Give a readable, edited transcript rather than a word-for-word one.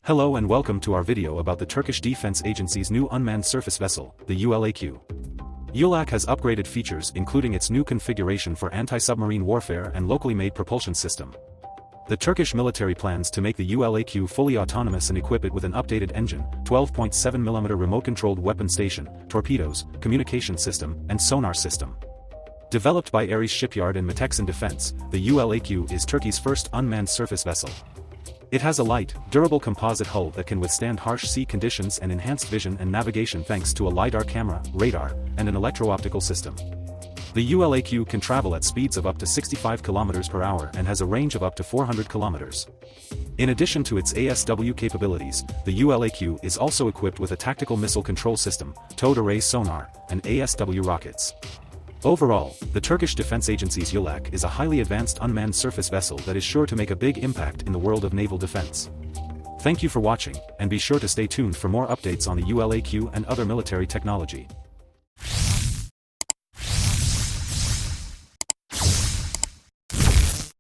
Hello and welcome to our video about the Turkish Defense Agency's new unmanned surface vessel, the ULAQ. ULAQ has upgraded features including its new configuration for anti-submarine warfare and locally made propulsion system. The Turkish military plans to make the ULAQ fully autonomous and equip it with an updated engine, 12.7mm remote-controlled weapon station, torpedoes, communication system, and sonar system. Developed by Ares Shipyard and Meteksan Defense, the ULAQ is Turkey's first unmanned surface vessel. It has a light, durable composite hull that can withstand harsh sea conditions and enhanced vision and navigation thanks to a LiDAR camera, radar, and an electro-optical system. The ULAQ can travel at speeds of up to 65 km per hour and has a range of up to 400 km. In addition to its ASW capabilities, the ULAQ is also equipped with a tactical missile control system, towed array sonar, and ASW rockets. Overall, the Turkish Defense Agency's ULAQ is a highly advanced unmanned surface vessel that is sure to make a big impact in the world of naval defense. Thank you for watching, and be sure to stay tuned for more updates on the ULAQ and other military technology.